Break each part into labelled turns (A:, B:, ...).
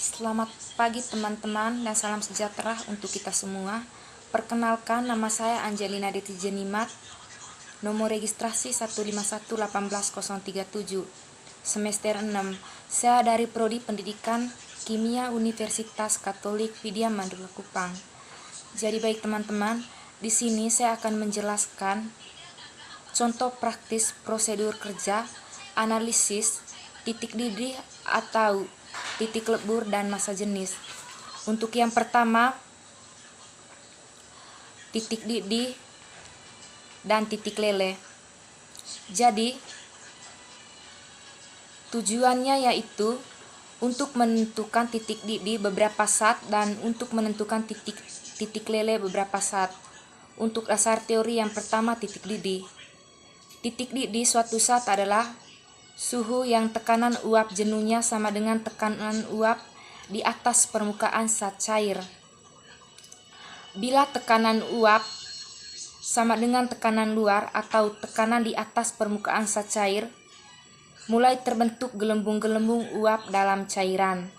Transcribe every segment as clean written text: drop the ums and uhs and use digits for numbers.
A: Selamat pagi teman-teman dan salam sejahtera untuk kita semua. Perkenalkan, nama saya Angelina Detijenimat, nomor registrasi 151-18037, semester 6. Saya dari Prodi Pendidikan Kimia Universitas Katolik Widya Mandala Kupang. Jadi baik teman-teman, di sini saya akan menjelaskan contoh praktis prosedur kerja, analisis, titik didih atau titik lebur dan masa jenis. Untuk yang pertama, titik didih dan titik leleh. Jadi, tujuannya yaitu untuk menentukan titik didih beberapa saat dan untuk menentukan titik leleh beberapa saat. Untuk dasar teori yang pertama, titik didih. Titik didih suatu saat adalah suhu yang tekanan uap jenuhnya sama dengan tekanan uap di atas permukaan zat cair. Bila tekanan uap sama dengan tekanan luar atau tekanan di atas permukaan zat cair, mulai terbentuk gelembung-gelembung uap dalam cairan.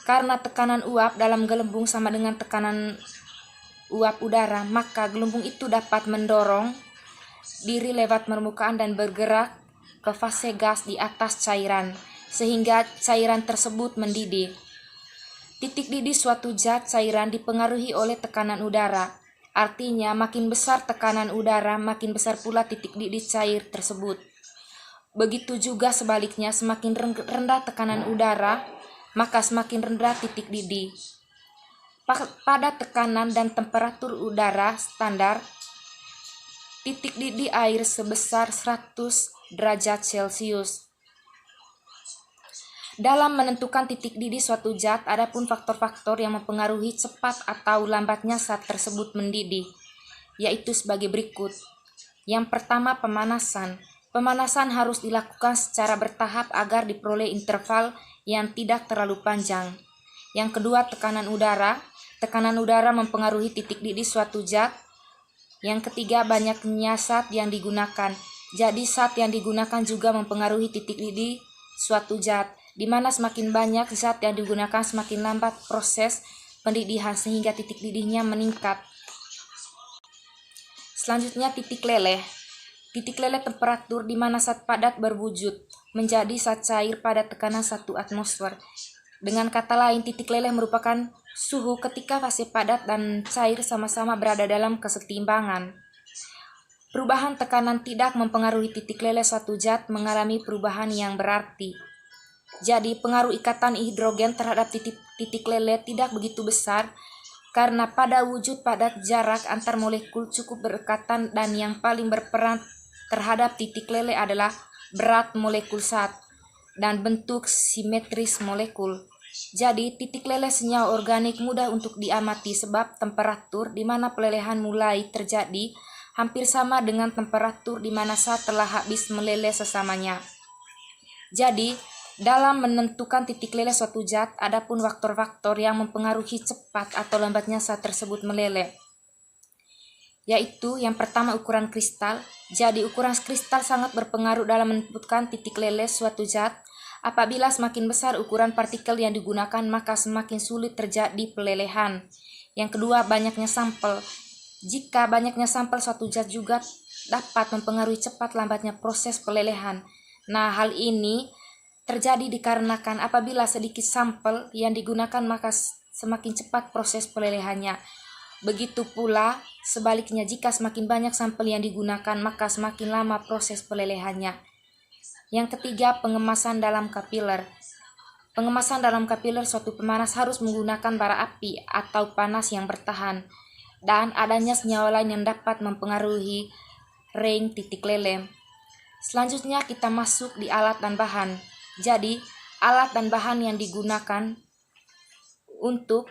A: Karena tekanan uap dalam gelembung sama dengan tekanan uap udara, maka gelembung itu dapat mendorong diri lewat permukaan dan bergerak ke fase gas di atas cairan, sehingga cairan tersebut mendidih. Titik didih suatu zat cairan dipengaruhi oleh tekanan udara. Artinya, makin besar tekanan udara, makin besar pula titik didih cair tersebut. Begitu juga sebaliknya, semakin rendah tekanan udara, maka semakin rendah titik didih. Pada tekanan dan temperatur udara standar, titik didih air sebesar 100 derajat Celcius. Dalam menentukan titik didih suatu zat, ada pun faktor-faktor yang mempengaruhi cepat atau lambatnya zat tersebut mendidih, yaitu sebagai berikut. Yang pertama, pemanasan. Pemanasan harus dilakukan secara bertahap agar diperoleh interval yang tidak terlalu panjang. Yang kedua, tekanan udara. Tekanan udara mempengaruhi titik didih suatu zat. Yang ketiga, banyaknya zat yang digunakan. Jadi zat yang digunakan juga mempengaruhi titik didih suatu zat, di mana semakin banyak zat yang digunakan semakin lambat proses pendidihan sehingga titik didihnya meningkat. Selanjutnya, titik leleh. Titik leleh temperatur di mana zat padat berwujud menjadi zat cair pada tekanan 1 atmosfer. Dengan kata lain, titik leleh merupakan suhu ketika fase padat dan cair sama-sama berada dalam kesetimbangan. Perubahan tekanan tidak mempengaruhi titik leleh suatu zat mengalami perubahan yang berarti. Jadi, pengaruh ikatan hidrogen terhadap titik leleh tidak begitu besar karena pada wujud padat jarak antar molekul cukup berdekatan dan yang paling berperan terhadap titik leleh adalah berat molekul zat dan bentuk simetris molekul. Jadi, titik leleh senyawa organik mudah untuk diamati sebab temperatur di mana pelelehan mulai terjadi hampir sama dengan temperatur di mana zat telah habis meleleh sesamanya. Jadi, dalam menentukan titik leleh suatu zat, ada pun faktor-faktor yang mempengaruhi cepat atau lambatnya zat tersebut meleleh. Yaitu yang pertama, ukuran kristal. Jadi, ukuran kristal sangat berpengaruh dalam menentukan titik leleh suatu zat. Apabila semakin besar ukuran partikel yang digunakan, maka semakin sulit terjadi pelelehan. Yang kedua, banyaknya sampel. Jika banyaknya sampel suatu zat juga dapat mempengaruhi cepat lambatnya proses pelelehan. Nah, hal ini terjadi dikarenakan apabila sedikit sampel yang digunakan maka semakin cepat proses pelelehannya. Begitu pula sebaliknya, jika semakin banyak sampel yang digunakan maka semakin lama proses pelelehannya. Yang ketiga, pengemasan dalam kapiler. Pengemasan dalam kapiler suatu pemanas harus menggunakan bara api atau panas yang bertahan, dan adanya senyawa lain yang dapat mempengaruhi range titik leleh. Selanjutnya kita masuk di alat dan bahan. Jadi, alat dan bahan yang digunakan untuk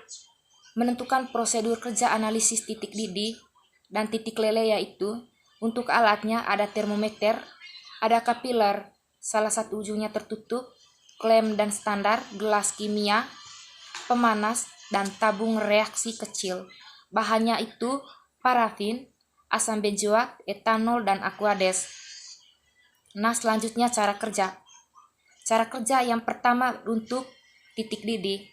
A: menentukan prosedur kerja analisis titik didih dan titik leleh yaitu, untuk alatnya ada termometer, ada kapiler, salah satu ujungnya tertutup, klem dan standar, gelas kimia, pemanas, dan tabung reaksi kecil. Bahannya itu parafin, asam benzoat, etanol, dan aqueous. Nah, selanjutnya cara kerja. Cara kerja yang pertama, untuk titik didih.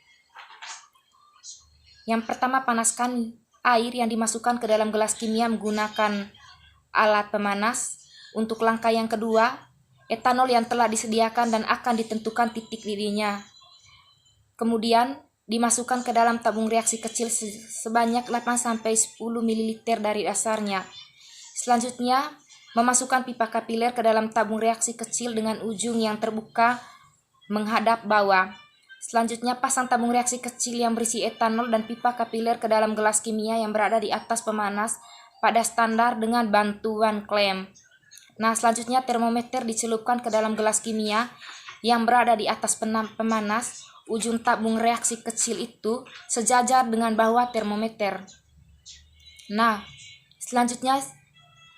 A: Yang pertama, panaskan air yang dimasukkan ke dalam gelas kimia menggunakan alat pemanas. Untuk langkah yang kedua, etanol yang telah disediakan dan akan ditentukan titik didihnya. Kemudian dimasukkan ke dalam tabung reaksi kecil sebanyak 8-10 ml dari dasarnya. Selanjutnya, memasukkan pipa kapiler ke dalam tabung reaksi kecil dengan ujung yang terbuka menghadap bawah. Selanjutnya, pasang tabung reaksi kecil yang berisi etanol dan pipa kapiler ke dalam gelas kimia yang berada di atas pemanas pada standar dengan bantuan klem. Nah, selanjutnya termometer dicelupkan ke dalam gelas kimia yang berada di atas pemanas. Ujung tabung reaksi kecil itu sejajar dengan bawah termometer. Nah, selanjutnya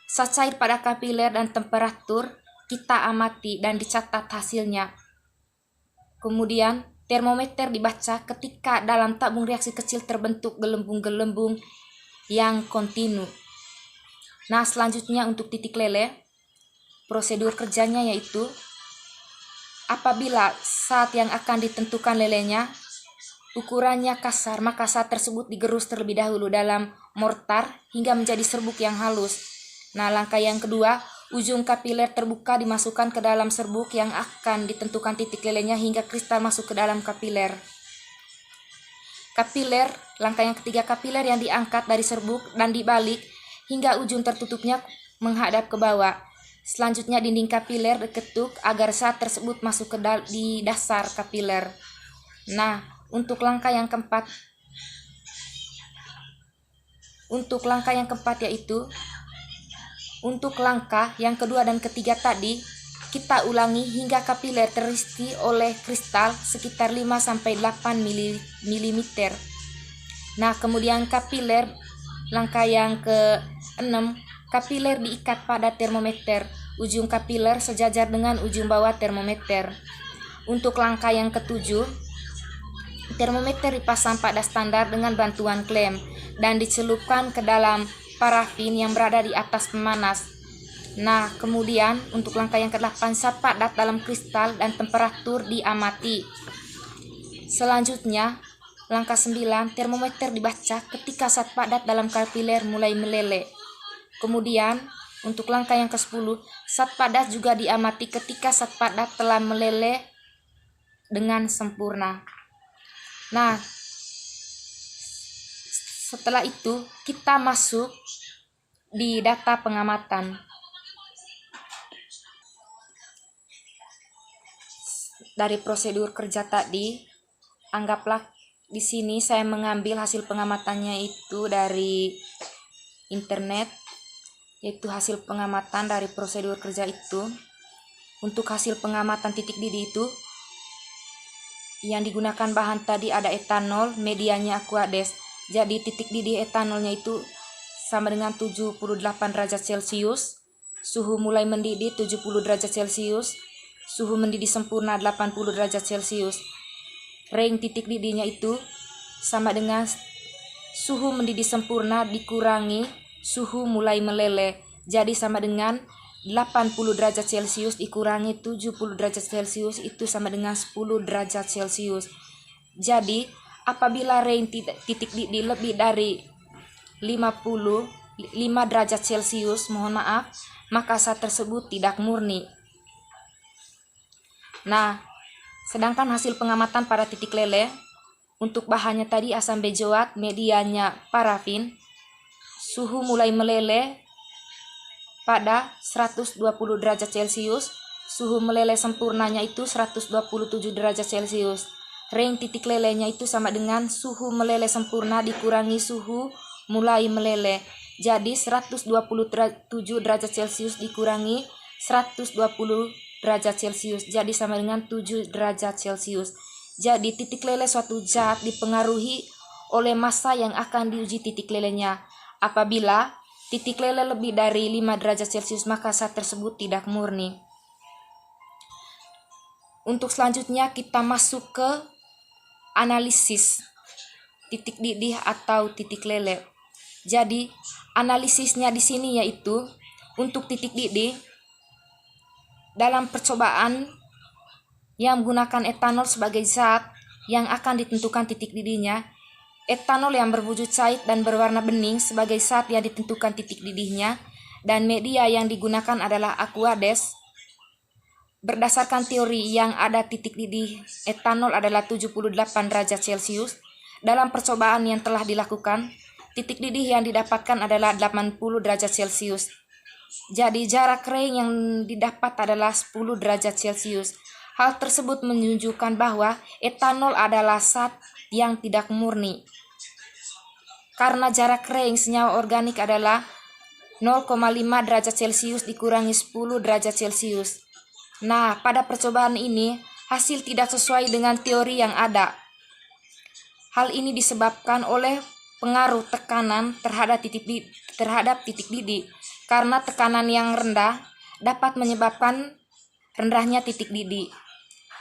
A: zat cair pada kapiler dan temperatur kita amati dan dicatat hasilnya. Kemudian termometer dibaca ketika dalam tabung reaksi kecil terbentuk gelembung-gelembung yang kontinu. Nah, selanjutnya untuk titik leleh, prosedur kerjanya yaitu apabila saat yang akan ditentukan lelehnya ukurannya kasar, maka saat tersebut digerus terlebih dahulu dalam mortar hingga menjadi serbuk yang halus. Nah, langkah yang kedua, ujung kapiler terbuka dimasukkan ke dalam serbuk yang akan ditentukan titik lelehnya hingga kristal masuk ke dalam kapiler. Langkah yang ketiga, kapiler yang diangkat dari serbuk dan dibalik hingga ujung tertutupnya menghadap ke bawah. Selanjutnya dinding kapiler diketuk agar zat tersebut masuk di dasar kapiler. Nah, untuk langkah yang keempat yaitu untuk langkah yang kedua dan ketiga tadi kita ulangi hingga kapiler terisi oleh kristal sekitar 5-8 mm. Nah, kemudian langkah yang ke-6, kapiler diikat pada termometer. Ujung kapiler sejajar dengan ujung bawah termometer. Untuk langkah yang ke-7, termometer dipasang pada standar dengan bantuan klem dan dicelupkan ke dalam parafin yang berada di atas pemanas. Nah, kemudian untuk langkah yang ke-8, zat padat dalam kristal dan temperatur diamati. Selanjutnya, langkah 9, termometer dibaca ketika zat padat dalam kapiler mulai meleleh. Kemudian, untuk langkah yang ke-10, zat padat juga diamati ketika zat padat telah meleleh dengan sempurna. Nah, setelah itu kita masuk di data pengamatan. Dari prosedur kerja tadi, anggaplah di sini saya mengambil hasil pengamatannya itu dari internet, yaitu hasil pengamatan dari prosedur kerja itu. Untuk hasil pengamatan titik didih itu yang digunakan bahan tadi ada etanol, medianya Aquades. Jadi titik didih etanolnya itu sama dengan 78 derajat Celcius, suhu mulai mendidih 70 derajat Celcius, suhu mendidih sempurna 80 derajat Celcius. Range titik didihnya itu sama dengan suhu mendidih sempurna dikurangi suhu mulai meleleh. Jadi sama dengan 80 derajat Celcius dikurangi 70 derajat Celcius itu sama dengan 10 derajat Celcius. Jadi apabila range titik didih lebih dari 5 derajat Celcius, maka zat tersebut tidak murni. Nah, sedangkan hasil pengamatan pada titik leleh, untuk bahannya tadi asam benzoat, medianya parafin, suhu mulai meleleh pada 120 derajat Celcius, suhu meleleh sempurnanya itu 127 derajat Celcius. Range titik lelehnya itu sama dengan suhu meleleh sempurna dikurangi suhu mulai meleleh. Jadi 127 derajat Celcius dikurangi 120 derajat Celcius. Jadi sama dengan 7 derajat Celcius. Jadi titik leleh suatu zat dipengaruhi oleh massa yang akan diuji titik lelehnya. Apabila titik leleh lebih dari 5 derajat Celcius, maka zat tersebut tidak murni. Untuk selanjutnya kita masuk ke analisis titik didih atau titik leleh. Jadi analisisnya di sini yaitu untuk titik didih dalam percobaan yang menggunakan etanol sebagai zat, yang akan ditentukan titik didihnya, etanol yang berwujud cair dan berwarna bening sebagai zat yang ditentukan titik didihnya, dan media yang digunakan adalah aqueous. Berdasarkan teori yang ada titik didih etanol adalah 78 derajat Celcius. Dalam percobaan yang telah dilakukan, titik didih yang didapatkan adalah 80 derajat Celcius. Jadi jarak Rein yang didapat adalah 10 derajat Celcius. Hal tersebut menunjukkan bahwa etanol adalah zat yang tidak murni. Karena jarak Rein senyawa organik adalah 0,5 derajat Celcius dikurangi 10 derajat Celcius. Nah, pada percobaan ini, hasil tidak sesuai dengan teori yang ada. Hal ini disebabkan oleh pengaruh tekanan terhadap titik didih, karena tekanan yang rendah dapat menyebabkan rendahnya titik didih.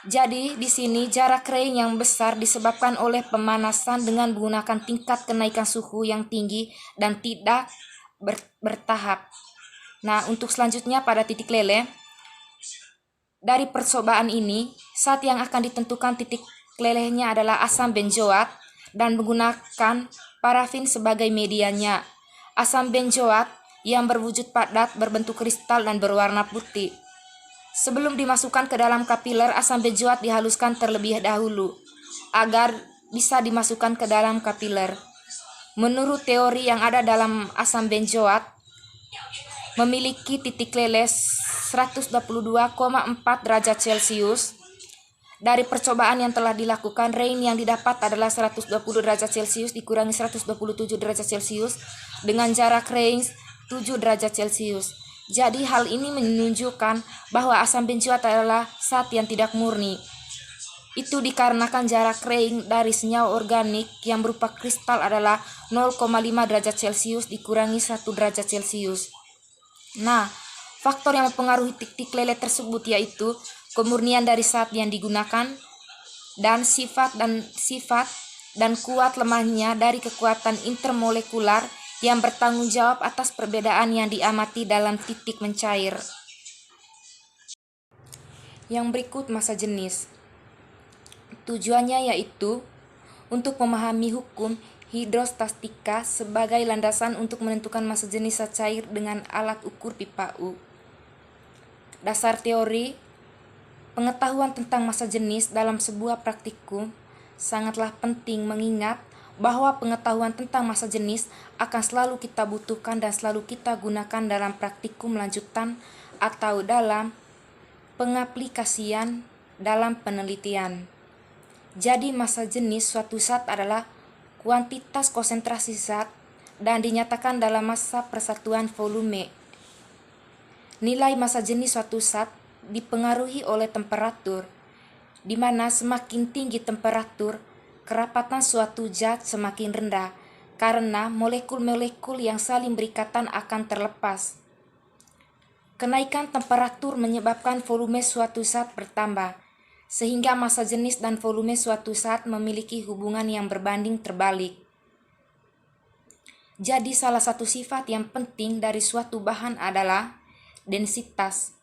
A: Jadi, di sini jarak Rein yang besar disebabkan oleh pemanasan dengan menggunakan tingkat kenaikan suhu yang tinggi dan tidak bertahap. Nah, untuk selanjutnya pada titik leleh, dari percobaan ini, zat yang akan ditentukan titik lelehnya adalah asam benzoat dan menggunakan parafin sebagai medianya. Asam benzoat yang berwujud padat, berbentuk kristal dan berwarna putih. Sebelum dimasukkan ke dalam kapiler, asam benzoat dihaluskan terlebih dahulu agar bisa dimasukkan ke dalam kapiler. Menurut teori yang ada dalam asam benzoat, memiliki titik leleh 122,4 derajat Celcius. Dari percobaan yang telah dilakukan, Rein yang didapat adalah 120 derajat Celcius dikurangi 127 derajat Celcius dengan jarak Rein 7 derajat Celcius. Jadi hal ini menunjukkan bahwa asam benzoat adalah zat yang tidak murni. Itu dikarenakan jarak Rein dari senyawa organik yang berupa kristal adalah 0,5 derajat Celcius dikurangi 1 derajat Celcius. Nah, faktor yang mempengaruhi titik leleh tersebut yaitu kemurnian dari zat yang digunakan dan sifat dan kuat lemahnya dari kekuatan intermolekular yang bertanggung jawab atas perbedaan yang diamati dalam titik mencair. Yang berikut massa jenis. Tujuannya yaitu untuk memahami hukum hidrostatika sebagai landasan untuk menentukan massa jenis zat cair dengan alat ukur pipa U. Dasar teori, pengetahuan tentang massa jenis dalam sebuah praktikum sangatlah penting mengingat bahwa pengetahuan tentang massa jenis akan selalu kita butuhkan dan selalu kita gunakan dalam praktikum lanjutan atau dalam pengaplikasian dalam penelitian. Jadi massa jenis suatu zat adalah kuantitas konsentrasi zat dan dinyatakan dalam massa persatuan volume. Nilai massa jenis suatu zat dipengaruhi oleh temperatur, di mana semakin tinggi temperatur, kerapatan suatu zat semakin rendah karena molekul-molekul yang saling berikatan akan terlepas. Kenaikan temperatur menyebabkan volume suatu zat bertambah, sehingga massa jenis dan volume suatu zat memiliki hubungan yang berbanding terbalik. Jadi salah satu sifat yang penting dari suatu bahan adalah densitas.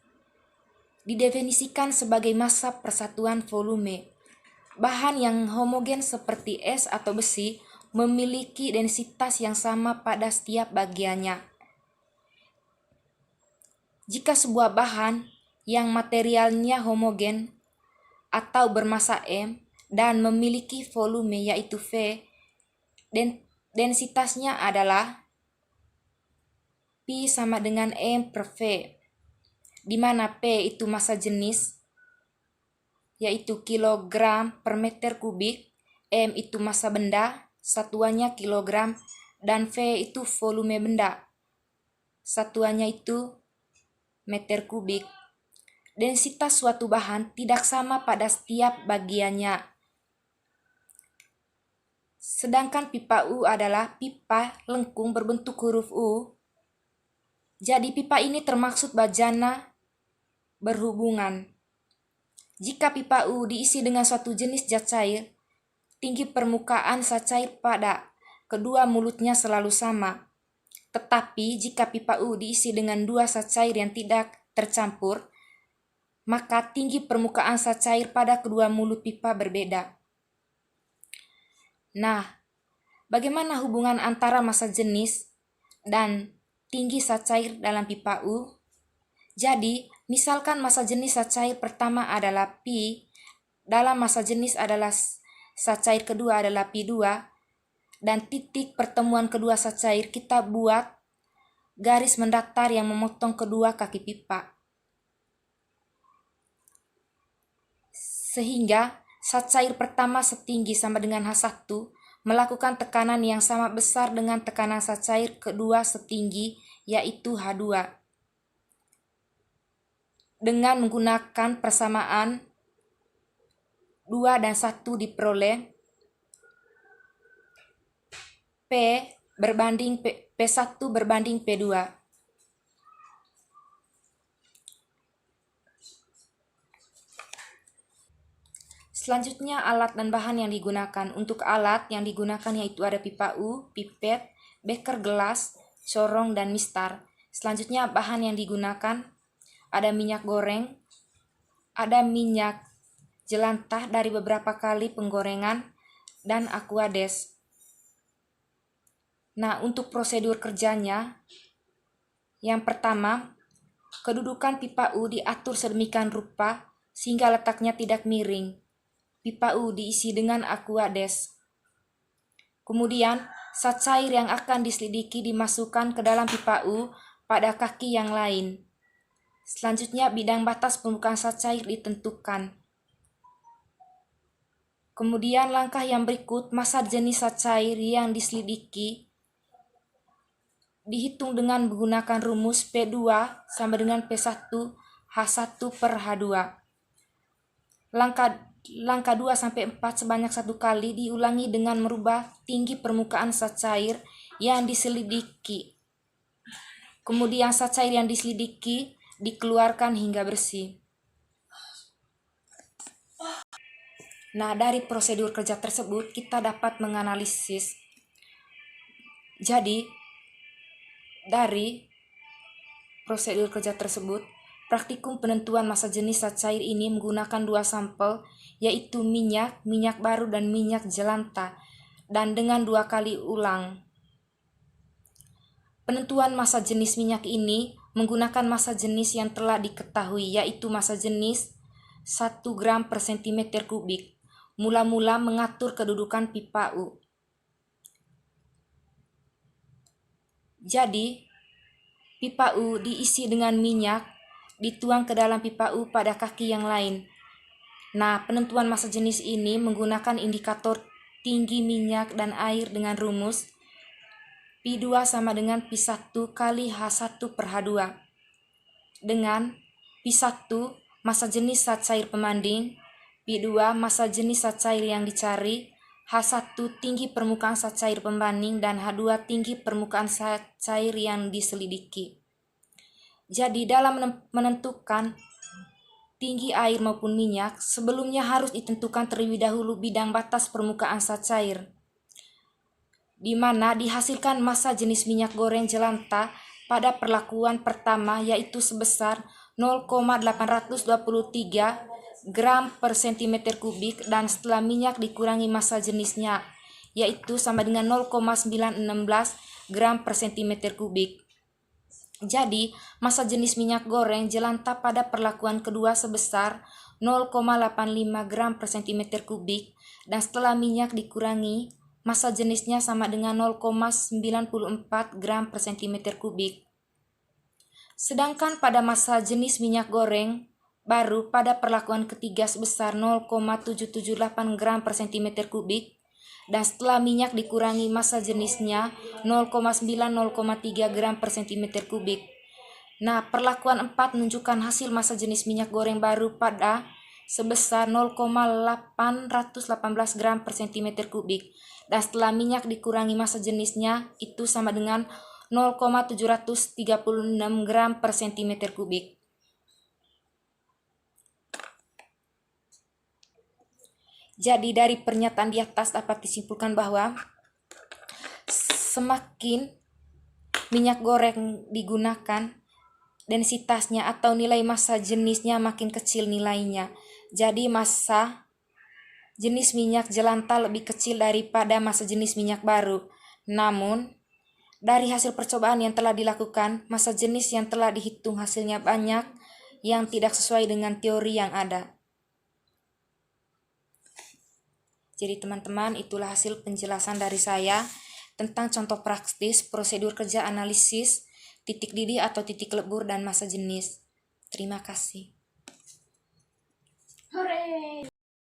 A: Didefinisikan sebagai massa persatuan volume. Bahan yang homogen seperti es atau besi memiliki densitas yang sama pada setiap bagiannya. Jika sebuah bahan yang materialnya homogen atau bermassa M dan memiliki volume yaitu V, densitasnya adalah Pi sama dengan M per V, di mana P itu massa jenis yaitu kilogram per meter kubik, M itu massa benda, satuannya kilogram, dan V itu volume benda, satuannya itu meter kubik. Densitas suatu bahan tidak sama pada setiap bagiannya. Sedangkan pipa U adalah pipa lengkung berbentuk huruf U. Jadi pipa ini termaksud bajana berhubungan. Jika pipa U diisi dengan suatu jenis zat cair, tinggi permukaan zat cair pada kedua mulutnya selalu sama. Tetapi jika pipa U diisi dengan dua zat cair yang tidak tercampur, maka tinggi permukaan zat cair pada kedua mulut pipa berbeda. Nah, bagaimana hubungan antara massa jenis dan tinggi zat cair dalam pipa U? Jadi, misalkan massa jenis zat cair pertama adalah Pi, dalam massa jenis adalah zat cair kedua adalah Pi2, dan titik pertemuan kedua zat cair kita buat garis mendatar yang memotong kedua kaki pipa. Sehingga zat cair pertama setinggi sama dengan H1 melakukan tekanan yang sama besar dengan tekanan zat cair kedua setinggi, yaitu H2. Dengan menggunakan persamaan 2 dan 1 diperoleh P1 berbanding P2. Selanjutnya alat dan bahan yang digunakan. Untuk alat yang digunakan yaitu ada pipa U, pipet, beker gelas, corong, dan mistar. Selanjutnya bahan yang digunakan ada minyak goreng, ada minyak jelantah dari beberapa kali penggorengan, dan aquades. Nah, untuk prosedur kerjanya, yang pertama, kedudukan pipa U diatur sedemikian rupa sehingga letaknya tidak miring. Pipa U diisi dengan aquades. Kemudian, zat cair yang akan diselidiki dimasukkan ke dalam pipa U pada kaki yang lain. Selanjutnya, bidang batas pembukaan zat cair ditentukan. Kemudian, langkah yang berikut, massa jenis zat cair yang diselidiki dihitung dengan menggunakan rumus P2 sama dengan P1 H1 per H2. Langkah 2 sampai 4 sebanyak 1 kali diulangi dengan merubah tinggi permukaan zat cair yang diselidiki. Kemudian zat cair yang diselidiki dikeluarkan hingga bersih. Nah, dari prosedur kerja tersebut kita dapat menganalisis. Jadi, dari prosedur kerja tersebut, praktikum penentuan massa jenis zat cair ini menggunakan 2 sampel, yaitu minyak baru, dan minyak jelantah, dan dengan 2 kali ulang. Penentuan massa jenis minyak ini menggunakan massa jenis yang telah diketahui, yaitu massa jenis 1 gram per cm kubik. Mula-mula mengatur kedudukan pipa U. Jadi, pipa U diisi dengan minyak, dituang ke dalam pipa U pada kaki yang lain. Nah, penentuan massa jenis ini menggunakan indikator tinggi minyak dan air dengan rumus Pi2 sama dengan Pi1 kali H1 per H2. Dengan Pi1 massa jenis zat cair pembanding, Pi2 massa jenis zat cair yang dicari, H1 tinggi permukaan zat cair pembanding, dan H2 tinggi permukaan zat cair yang diselidiki. Jadi dalam menentukan tinggi air maupun minyak, sebelumnya harus ditentukan terlebih dahulu bidang batas permukaan zat cair, di mana dihasilkan massa jenis minyak goreng jelantah pada perlakuan pertama yaitu sebesar 0,823 gram per cm kubik, dan setelah minyak dikurangi massa jenisnya yaitu sama dengan 0,916 gram per cm kubik. Jadi, massa jenis minyak goreng jelantah pada perlakuan kedua sebesar 0,85 gram per cm kubik, dan setelah minyak dikurangi massa jenisnya sama dengan 0,94 gram per cm kubik. Sedangkan pada massa jenis minyak goreng baru pada perlakuan ketiga sebesar 0,778 gram per cm kubik, dan setelah minyak dikurangi massa jenisnya 0,9-0,3 gram per cm kubik. Nah, perlakuan 4 menunjukkan hasil massa jenis minyak goreng baru pada sebesar 0,818 gram per cm kubik, dan setelah minyak dikurangi massa jenisnya itu sama dengan 0,736 gram per cm kubik. Jadi dari pernyataan di atas dapat disimpulkan bahwa semakin minyak goreng digunakan, densitasnya atau nilai massa jenisnya makin kecil nilainya. Jadi massa jenis minyak jelantah lebih kecil daripada massa jenis minyak baru. Namun, dari hasil percobaan yang telah dilakukan, massa jenis yang telah dihitung hasilnya banyak yang tidak sesuai dengan teori yang ada. Jadi teman-teman, itulah hasil penjelasan dari saya tentang contoh praktis prosedur kerja analisis titik didih atau titik lebur dan massa jenis. Terima kasih.
B: Hore!